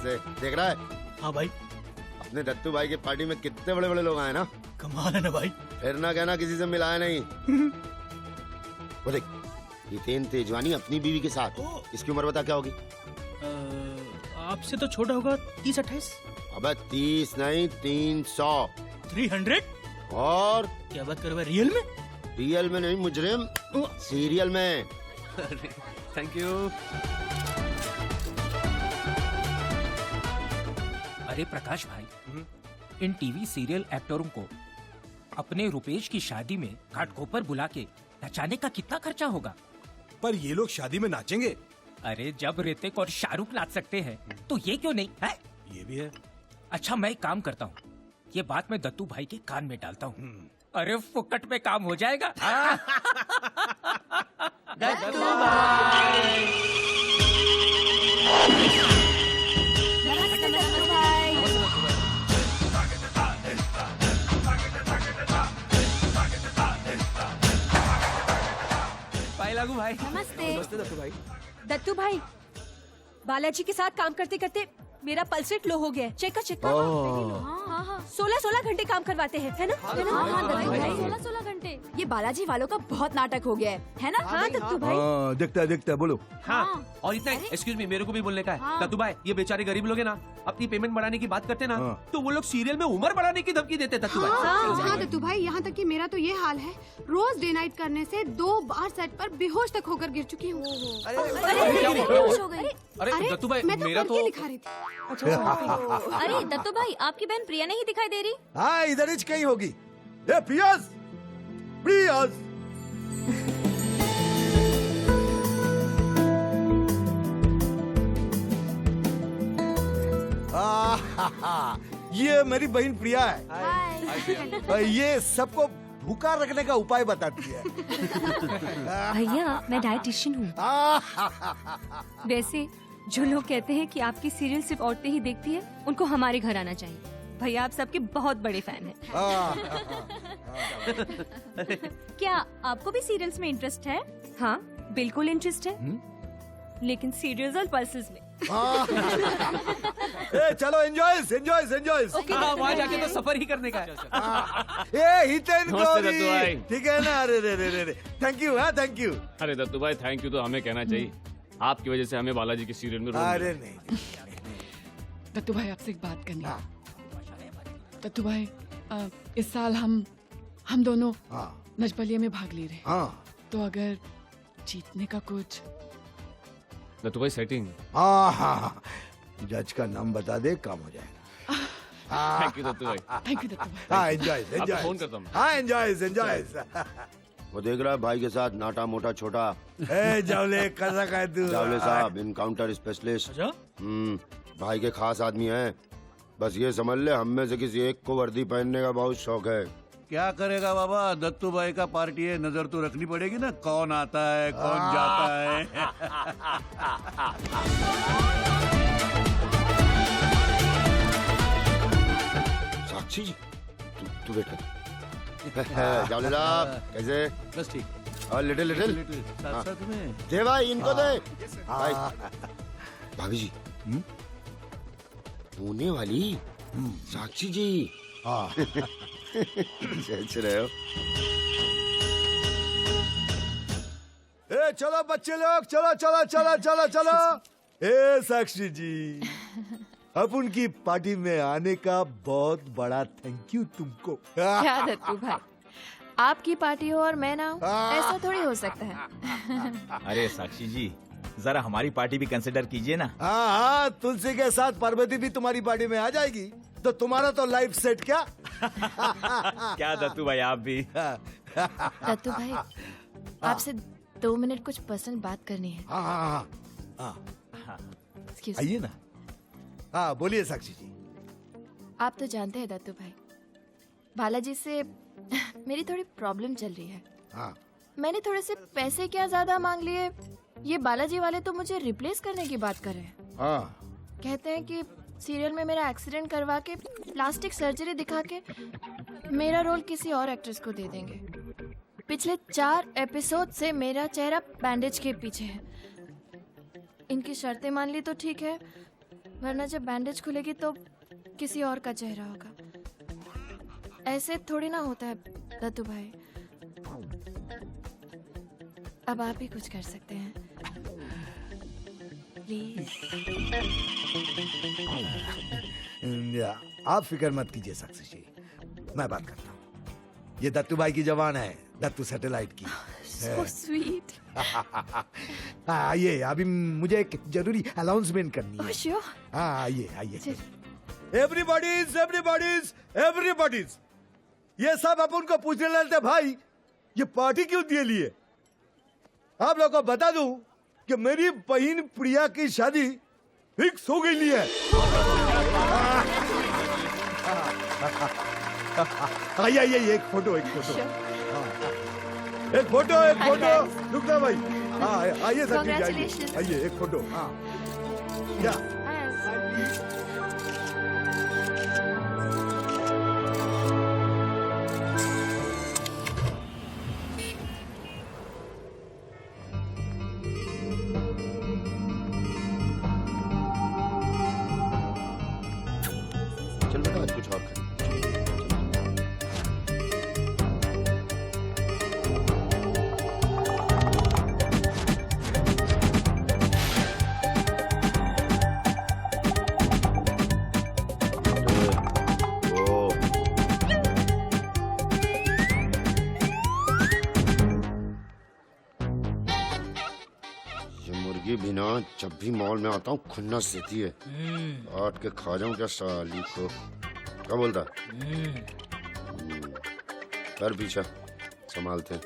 कैसे देख रहा है? हाँ भाई, अपने दत्तू भाई की पार्टी में कितने बड़े बड़े लोग आए ना। कमाल है ना भाई। फिर ना कहना किसी से मिलाया नहीं। वो देख, ये तेजवानी अपनी बीवी के साथ। इसकी उम्र बता क्या होगी? आपसे तो छोटा होगा 30-28। अबे 30 नहीं 300। 300? और क्या बात कर रहे हो, रियल में? रियल में नहीं मुजरिम, सीरियल में। Thank you. अरे प्रकाश भाई, इन टीवी सीरियल एक्टरों को अपने रुपेश की शादी में घाटकोपर बुला के नचाने का कितना खर्चा होगा? पर ये लोग शादी में नाचेंगे? अरे जब ऋतिक और शाहरुख नाच सकते हैं तो ये क्यों नहीं है? ये भी है। अच्छा मैं एक काम करता हूँ, ये बात मैं दत्तू भाई के कान में डालता हूँ। अरे फुकट में काम हो जाएगा। दत्तू भाई लागू भाई। नमस्ते। नमस्ते दत्तू भाई। दत्तू भाई, बालाजी के साथ काम करते करते मेरा पल्स रेट लो हो गया है। चेक कर 16 घंटे काम करवाते हैं, है ना? हाँ दत्तू भाई, 16 घंटे। ये बालाजी वालों का बहुत नाटक हो गया है ना? हाँ दत्तू भाई। दिखता है बोलो। हाँ और इतना एक्सक्यूज मी, मेरे को भी बोलने का है। दत्तू भाई, ये बेचारे गरीब लोग हैं ना, अपनी पेमेंट बढ़ाने की बात करते ना, तो वो लोग सीरियल में उम्र बढ़ाने की धमकी देते। दत्तू भाई हाँ दत्तू भाई, यहाँ तक कि मेरा तो ये हाल है, रोज डे नाइट करने से 2 बार सेट पर बेहोश तक होकर गिर चुकी हूँ। अरे दत्तू भाई, मैं तो मेरा करके तो दिखा रही थी। अरे दत्तू भाई, आपकी बहन प्रिया नहीं दिखाई दे रही? हाँ इधर ही कहीं होगी। ए प्रियस, प्रियस। ये मेरी बहन प्रिया है। ये सबको भूखा रखने का उपाय बताती है। भैया, मैं डाइटिशियन हूँ। वैसे जो लोग कहते हैं कि आपकी सीरियल सिर्फ औरतें ही देखती है, उनको हमारे घर आना चाहिए। भैया आप सबके बहुत बड़े फैन हैं। क्या आपको भी सीरियल्स में इंटरेस्ट है? हाँ बिल्कुल इंटरेस्ट है, लेकिन सीरियल्स और पल्सेस में। ए, चलो एंजॉय। वहाँ जाके तो सफर ही करने का है। हितेन गौरी, ठीक है ना? अरे थैंक यू। हाँ थैंक यू। अरे दत्तू भाई, थैंक यू तो हमें कहना चाहिए। आपकी वजह से हमें बालाजी की सीरियल में रोल अरे मिला। नहीं। दत्तू भाई आपसे एक बात करनी है। दत्तू भाई, इस साल हम दोनों नजबलिया में भाग ले रहे हैं। तो अगर जीतने का कुछ। दत्तू भाई सेटिंग। हाँ जज का नाम बता दे, काम हो जाएगा। थैंक यू दत्तू भाई। थैंक यू दत्तू भाई। हाँ एंजॉय। फोन करता हूँ। हाँ एंजॉय। वो देख रहा है भाई के साथ नाटा मोटा छोटा। जावले कैसा का है तू? जावले साहब इनकाउंटर स्पेशलिस्ट। अच्छा? भाई के खास आदमी हैं। बस ये समझ ले, हम में से किसी एक को वर्दी पहनने का बहुत शौक है। क्या करेगा बाबा, दत्तू भाई का पार्टी है, नजर तो रखनी पड़ेगी ना, कौन आता है कौन जाता है। साक्षी जी, तू बैठ। जावले साहब कैसे? बस ठीक। और लिटिल साथ में दे भाई, इनको दे भाई। भाभी जी, होने वाली साक्षी जी। सोच रहे हो? ए चलो बच्चे लोग, चलो। ए साक्षी जी, अपन की पार्टी में आने का बहुत बड़ा थैंक यू तुमको। क्या दत्तू भाई, आपकी पार्टी हो और मैं ना हो, ऐसा थोड़ी हो सकता है। अरे साक्षी जी, जरा हमारी पार्टी भी कंसिडर कीजिए ना। हाँ, तुलसी के साथ पार्वती भी तुम्हारी पार्टी में आ जाएगी, तो तुम्हारा तो लाइफ सेट क्या? क्या दत्तू भाई, आप भी। दत्तू भाई, आपसे 2 मिनट कुछ पर्सनल बात करनी है। हाँ। Excuse me। आइए ना। हाँ बोलिए साक्षी जी। आप तो जानते हैं दत्तू भाई, बालाजी से मेरी थोड़ी प्रॉब्लम चल रही है। मैंने थोड़े से पैसे क्या ज्यादा मांग लिए, ये बालाजी वाले तो मुझे रिप्लेस करने की बात कर रहे हैं। कहते हैं कि सीरियल में मेरा एक्सीडेंट करवा के प्लास्टिक सर्जरी दिखा के मेरा रोल किसी और एक्ट्रेस को दे देंगे। पिछले 4 एपिसोड से मेरा चेहरा बैंडेज के पीछे है। इनकी शर्तें मान ली तो ठीक है, वरना जब बैंडेज खुलेगी तो किसी और का चेहरा होगा। ऐसे थोड़ी ना होता है दत्तू भाई। अब आप ही कुछ कर सकते हैं प्लीज। आप फिक्र मत कीजिए साक्षी जी, मैं बात करता हूँ। ये दत्तू भाई की जवान है, दत्तू सैटेलाइट की। So sweet. आइए, अभी मुझे एक जरूरी अनाउंसमेंट करनी है। Sure. हाँ आइए आइए। एवरीबॉडीज ये सब अपन को पूछने लगते भाई, ये पार्टी क्यों दिए लिए? आप लोगों को बता दूं कि मेरी बहन प्रिया की शादी फिक्स हो गई है। आइए आइए, एक फोटो एक फोटो रुकना भाई। हाँ आइए सर, आइए एक फोटो। हाँ क्या चल बेटा, आज कुछ और कर। बिना जब भी मॉल में आता हूँ खुन्नस देती है। काट के खा जाऊं क्या साली को? क्या बोलता? कर पीछा, संभालते हैं।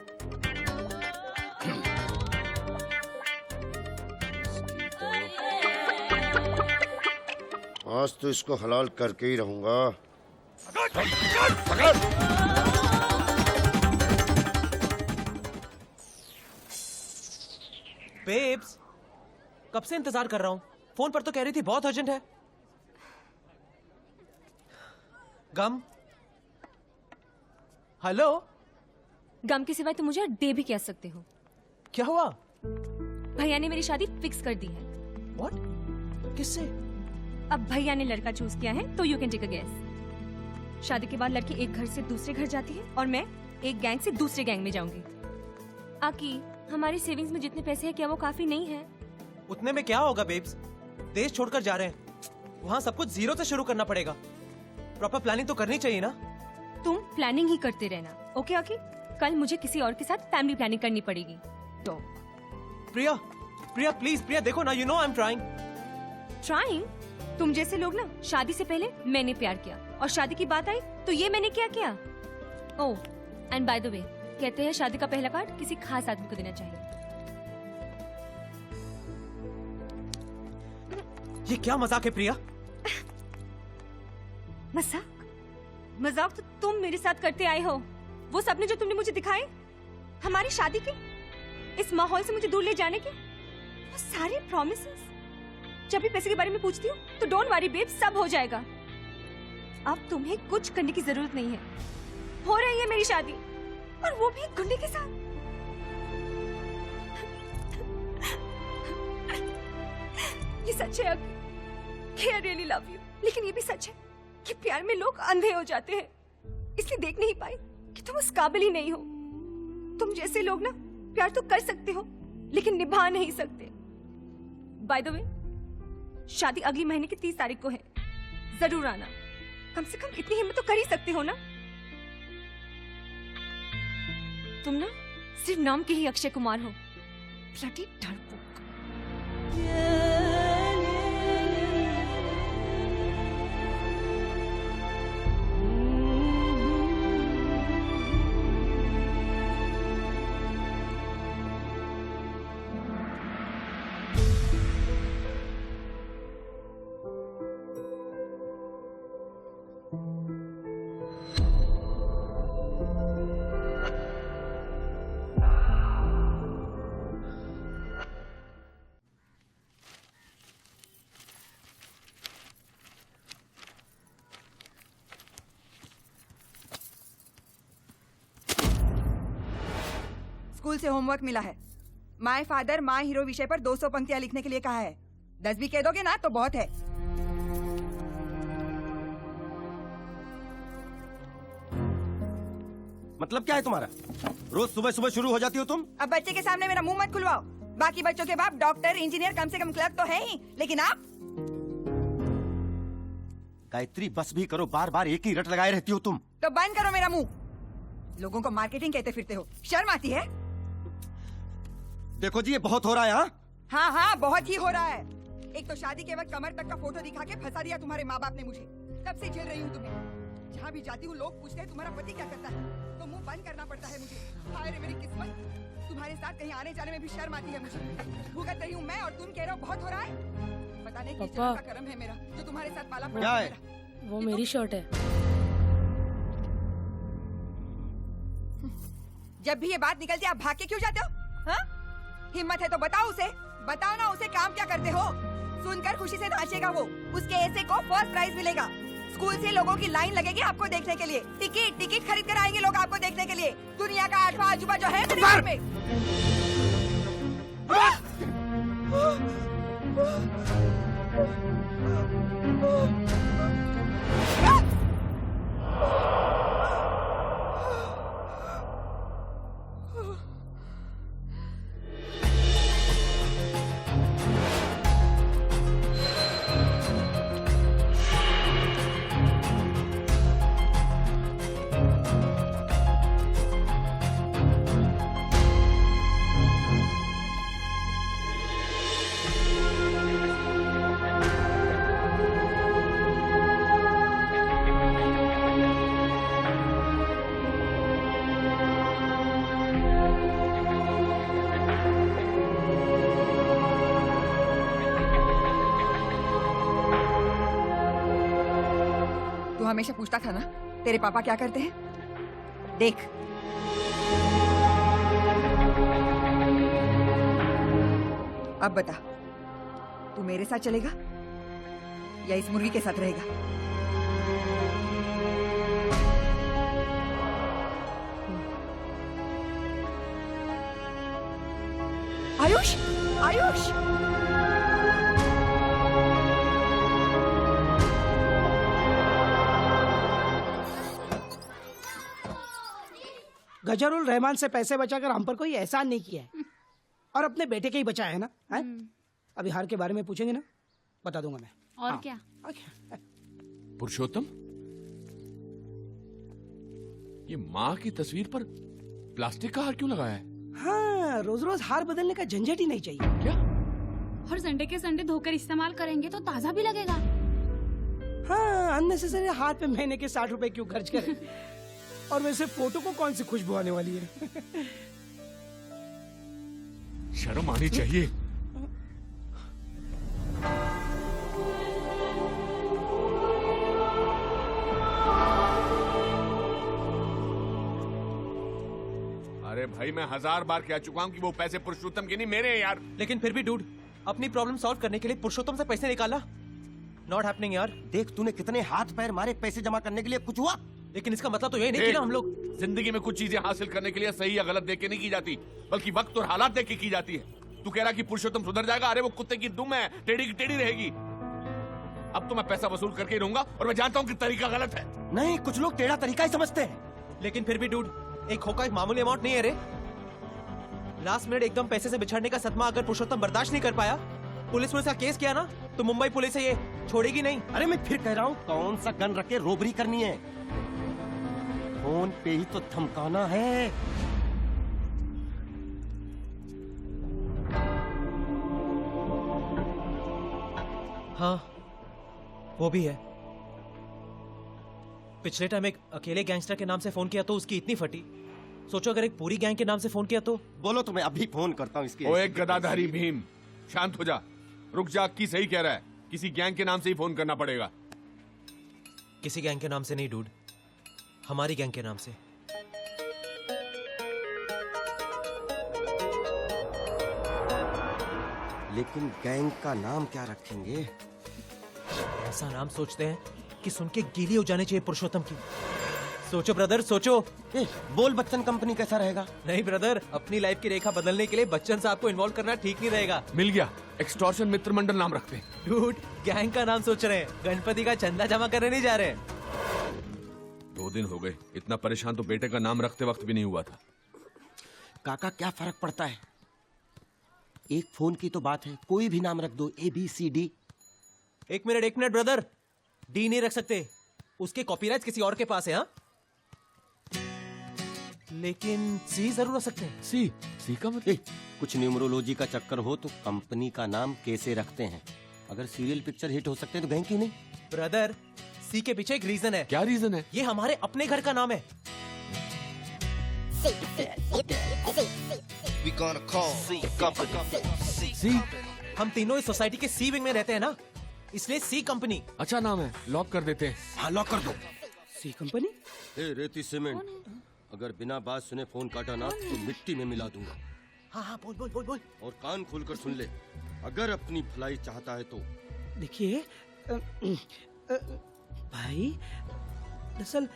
आज तो इसको हलाल करके ही रहूंगा। बेब्स, कब से इंतजार कर रहा हूँ। फोन पर तो कह रही थी बहुत अर्जेंट है। गम, हेलो। गम के सिवाय तुम मुझे डे भी कह सकते हो। क्या हुआ? भैया ने मेरी शादी फिक्स कर दी है। What? किससे? अब भैया ने लड़का चूज किया है तो you can take a guess. शादी के बाद लड़की एक घर से दूसरे घर जाती है और मैं एक गैंग से दूसरे गैंग में जाऊंगी। आकी, हमारी सेविंग्स में जितने पैसे हैं क्या वो काफी नहीं है? उतने में क्या होगा बेब्स? देश छोड़कर जा रहे हैं, वहाँ सब कुछ जीरो से शुरू करना पड़ेगा। प्रॉपर प्लानिंग तो करनी चाहिए ना। तुम प्लानिंग ही करते रहना, ओके आकी? कल मुझे किसी और के साथ फैमिली प्लानिंग करनी पड़ेगी तो। प्रिया, प्रिया प्लीज, प्रिया देखो ना, you know I am trying. Trying? तुम जैसे लोग ना, शादी से पहले मैंने प्यार किया और शादी की बात आई तो ये मैंने क्या किया? ओह, एंड बाय द वे, कहते हैं शादी का पहला कार्ड किसी खास आदमी को देना चाहिए। ये क्या मजाक है प्रिया? मजाक? मजाक तो तुम मेरे साथ करते आए हो। वो सपने जो तुमने मुझे दिखाए, हमारी शादी के, इस माहौल से मुझे दूर ले जाने के, वो सारे प्रॉमिसेस। जब भी पैसे के बारे में पूछती हूँ तो डोंट वरी बेब, सब हो जाएगा। अब तुम्हें कुछ करने की जरूरत नहीं है। हो रही है मेरी शादी, और वो भी एक गुंडे के साथ। ये सच है कि I really love you, लेकिन ये भी सच है कि प्यार में लोग अंधे हो जाते हैं, इसलिए देख नहीं पाए कि तुम उस काबिल ही नहीं हो। तुम जैसे लोग ना प्यार तो कर सकते हो लेकिन निभा नहीं सकते। बाय द वे, शादी अगली महीने की 30 तारीख को है, जरूर आना। कम से कम इतनी हिम्मत तो कर ही सकते हो ना। तुम ना सिर्फ नाम के ही अक्षय कुमार हो, ब्लडी डरपोक। स्कूल से होमवर्क मिला है। माय फादर माय हीरो विषय पर 200 पंक्तियां लिखने के लिए कहा है। 10 भी कह दोगे ना तो बहुत है। मतलब क्या है तुम्हारा? रोज सुबह सुबह शुरू हो जाती हो तुम। अब बच्चे के सामने मेरा मुंह मत खुलवाओ। बाकी बच्चों के बाप डॉक्टर इंजीनियर कम से कम क्लर्क तो है ही, लेकिन आप गायत्री बस भी करो, बार बार एक ही रट लगाए रहती हो तुम। तो बंद करो मेरा मुंह। लोगों को मार्केटिंग कहते फिरते हो, शर्म आती है? देखो जी ये बहुत हो रहा है। हाँ हाँ बहुत ही हो रहा है। एक तो शादी के वक्त कमर तक का फोटो दिखा के फंसा दिया तुम्हारे माँ बाप ने मुझे। तब से झेल रही हूँ तुम्हें। जहाँ भी जाती हूँ लोग पूछते हैं तुम्हारा पति क्या करता है, तो मुंह बंद करना पड़ता है मुझे। हाय रे मेरी किस्मत, तुम्हारे साथ कहीं आने जाने में भी शर्म आती है मुझे। भुगत रही हूँ मैं और तुम कह रहे हो बहुत हो रहा है। पता नहीं किस जन्म का कर्म है मेरा जो तुम्हारे साथ पाला पड़ा है। वो मेरी शर्ट है। जब भी ये बात निकलती है आप भाग के क्यों जाते हो? हाँ? हिम्मत है तो बताओ उसे, बताओ ना उसे काम क्या करते हो। सुनकर खुशी से नाचेगा वो। उसके ऐसे को फर्स्ट प्राइज मिलेगा। स्कूल से लोगों की लाइन लगेगी आपको देखने के लिए। टिकट खरीद कर आएंगे लोग आपको देखने के लिए। दुनिया का 8वां अजूबा जो है मेरे घर में। तू हमेशा पूछता था ना तेरे पापा क्या करते हैं? देख अब बता, तू मेरे साथ चलेगा या इस मुर्गी के साथ रहेगा? आयुष, आयुष! गजरुल रहमान से पैसे बचाकर हम पर कोई एहसान नहीं किया है और अपने बेटे के ही बचाया है ना। है? अभी हार के बारे में पूछेंगे ना, बता दूंगा मैं। और क्या? पुरुषोत्तम, ये माँ की तस्वीर पर प्लास्टिक का हार क्यों लगाया है? हाँ, रोज रोज हार बदलने का झंझट ही नहीं चाहिए। क्या? और संडे के संडे धोकर इस्तेमाल करेंगे तो ताजा भी लगेगा। हाँ, अननेसेसरी हार पे महीने के 60 रुपए क्यों खर्च करें? और वैसे फोटो को कौन सी खुशबू आने वाली है? शर्म आनी चाहिए। अरे भाई मैं 1000 बार कह चुका हूँ कि वो पैसे पुरुषोत्तम के नहीं मेरे हैं यार। लेकिन फिर भी डूड, अपनी प्रॉब्लम सॉल्व करने के लिए पुरुषोत्तम से पैसे निकाला। नॉट हैपनिंग यार। देख तूने कितने हाथ पैर मारे पैसे जमा करने के लिए, कुछ हुआ? लेकिन इसका मतलब तो ये नहीं कि ना हम लोग जिंदगी में कुछ चीजें हासिल करने के लिए सही या गलत देख के नहीं की जाती, बल्कि वक्त और हालात देख के की जाती है। तू कह रहा कि पुरुषोत्तम सुधर जाएगा? अरे वो कुत्ते की दुम है, टेढ़ी की टेढ़ी रहेगी। अब तो मैं पैसा वसूल करके ही रहूंगा और मैं जानता हूँ कि तरीका गलत है। नहीं, कुछ लोग टेढ़ा तरीका ही समझते हैं। लेकिन फिर भी डूड, एक खोका एक मामूली अमाउंट नहीं है रे। लास्ट मिनट एकदम पैसे से बिछड़ने का सदमा अगर पुरुषोत्तम बर्दाश्त नहीं कर पाया, पुलिस में इसका केस किया ना, तो मुंबई पुलिस है ये छोड़ेगी नहीं। अरे मैं फिर कह रहा हूँ, कौन सा गन रख के रोबरी करनी है? फोन पे ही तो धमकाना है। हाँ वो भी है। पिछले टाइम एक अकेले गैंगस्टर के नाम से फोन किया तो उसकी इतनी फटी। सोचो अगर एक पूरी गैंग के नाम से फोन किया तो। बोलो तो मैं अभी फोन करता हूँ इसके। ओ एक गदाधारी भीम, शांत हो जा। रुक जा, की सही कह रहा है, किसी गैंग के नाम से ही फोन करना पड़ेगा। किसी गैंग के नाम से नहीं डूड, हमारी गैंग के नाम से। लेकिन गैंग का नाम क्या रखेंगे? ऐसा नाम सोचते हैं कि सुन के गीली हो जानी चाहिए पुरुषोत्तम की। सोचो ब्रदर सोचो। बोल बच्चन कंपनी कैसा रहेगा? नहीं ब्रदर, अपनी लाइफ की रेखा बदलने के लिए बच्चन साहब को इन्वॉल्व करना ठीक नहीं रहेगा। मिल गया, एक्सटॉर्शन मित्र मंडल नाम रखते हैं। डूड, गैंग का नाम सोच रहे हैं, गणपति का चंदा जमा करने नहीं जा रहे हैं। 2 दिन हो गए, इतना परेशान तो बेटे का नाम रखते वक्त भी नहीं हुआ था। काका क्या फर्क पड़ता है, एक फोन की तो बात है, कोई भी नाम रख दो, ABCD। एक मिनट ब्रदर, डी नहीं रख सकते, उसके कॉपीराइट किसी और के पास है। हाँ, लेकिन सी जरूर रख सकते हैं। सी का मतलब? कुछ न्यूमरोलॉजी का चक्कर हो तो कंपनी का नाम कैसे रखते हैं? अगर सीरियल पिक्चर हिट हो सकते हैं तो गए क्यों नहीं? ब्रदर, सी के पीछे एक रीजन है। क्या रीजन है? ये हमारे अपने घर का नाम है। सी? हम तीनों इस सोसाइटी के सी विंग में रहते हैं ना, इसलिए सी कंपनी। अच्छा नाम है, लॉक कर देते हैं। हाँ लॉक कर दो। सी कंपनी? रेती सीमेंट, अगर बिना बात सुने फोन काटा ना तो मिट्टी में मिला दूंगा। हाँ, बोल। और कान खोलकर सुन ले, अगर अपनी भलाई चाहता है तो। देखिए भाई, दरअसल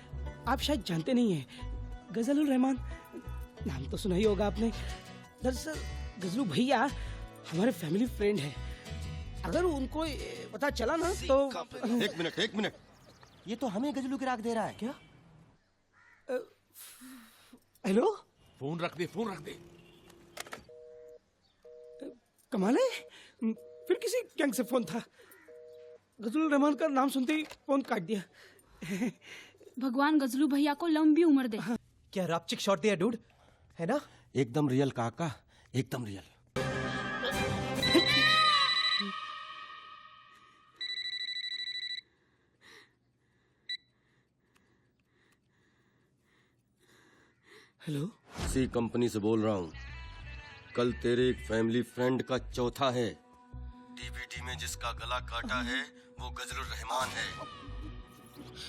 आप शायद जानते नहीं हैं, गजलुर रहमान नाम तो सुना ही होगा आपने। दरअसल गजलू भैया हमारे फैमिली फ्रेंड है, अगर उनको पता चला ना तो। एक मिनट, ये तो हमें गजलू की राख दे रहा है। क्या? हेलो, फोन रख दे। कमाल है, फिर किसी गैंग से फोन था। गजलुर रहमान का नाम सुनते ही फोन काट दिया। भगवान गजलू भैया को लंबी उम्र दे। क्या रापचिक शॉट दिया डूड, है ना? एकदम रियल काका, एकदम रियल। हेलो, सी कंपनी से बोल रहा हूँ। कल तेरे एक फैमिली फ्रेंड का चौथा है। डीवीडी में जिसका गला काटा है वो गजलुर रहमान है।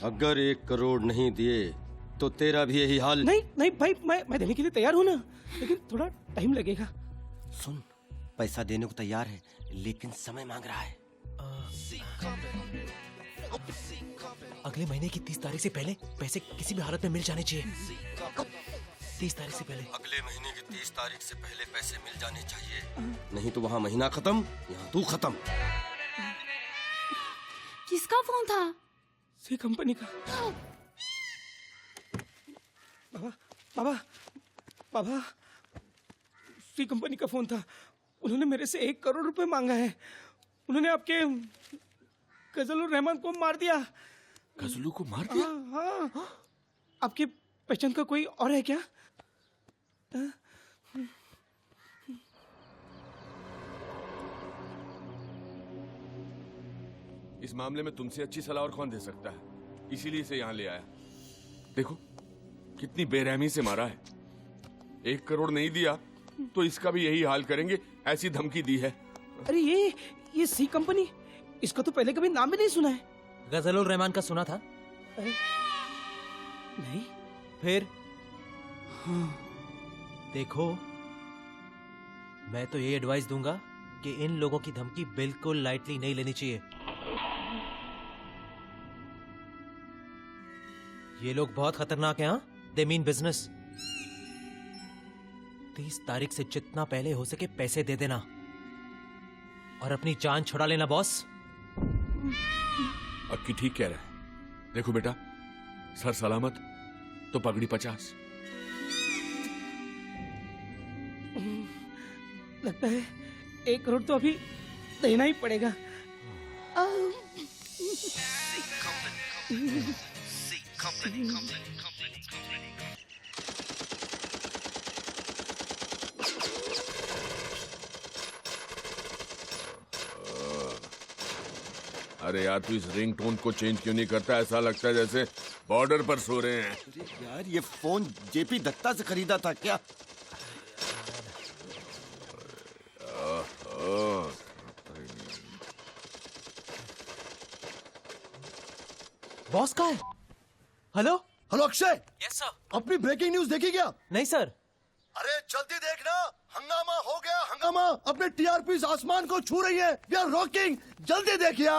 अगर 1 करोड़ नहीं दिए तो तेरा भी यही हाल। नहीं भाई, मैं देने के लिए तैयार हूँ ना, लेकिन थोड़ा टाइम लगेगा। सुन, पैसा देने को तैयार है, लेकिन समय मांग रहा है। अगले महीने की 30 तारीख से पहले पैसे किसी भी हालत में मिल जाने चाहिए। 30 तारीख से पहले? अगले महीने की 30 तारीख से पहले पैसे मिल जाने चाहिए, नहीं तो वहाँ महीना खत्म, यहाँ तू खत्म। किसका फोन था? सी कंपनी का। बाबा, सी कंपनी का फोन था। उन्होंने मेरे से 1 करोड़ रुपए मांगा है। उन्होंने आपके गजलुर रहमान को मार दिया। गजलू को मार दिया? हाँ। आपके पहचान का कोई और है क्या? इस मामले में तुमसे अच्छी सलाह और कौन दे सकता है, इसीलिए इसे यहाँ ले आया। देखो कितनी बेरहमी से मारा है। 1 करोड़ नहीं दिया तो इसका भी यही हाल करेंगे, ऐसी धमकी दी है। अरे ये सी कंपनी, इसका तो पहले कभी नाम भी नहीं सुना है। गजलुर रहमान का सुना था? नहीं। फिर? हाँ। देखो, मैं तो ये एडवाइस दूंगा कि इन लोगों की धमकी बिल्कुल लाइटली नहीं लेनी चाहिए। ये लोग बहुत खतरनाक हैं। हाँ, दे मीन बिजनेस। 30 तारीख से जितना पहले हो सके पैसे दे देना और अपनी जान छुड़ा लेना बॉस। अक्की ठीक कह रहा है। देखो बेटा, सर सलामत तो पगड़ी 50। लगता है 1 करोड़ तो अभी देना ही पड़ेगा। अरे यार, तू इस रिंगटोन को चेंज क्यों नहीं करता? ऐसा लगता है जैसे बॉर्डर पर सो रहे हैं। यार ये फोन जेपी दत्ता से खरीदा था क्या? बॉस कहाँ है? हेलो अक्षय। Yes sir. अपनी ब्रेकिंग न्यूज देखी क्या? नहीं सर। अरे जल्दी देखना, हंगामा हो गया हंगामा। अपने टीआरपी आसमान को छू रही है। वी आर रॉकिंग, जल्दी देख यार।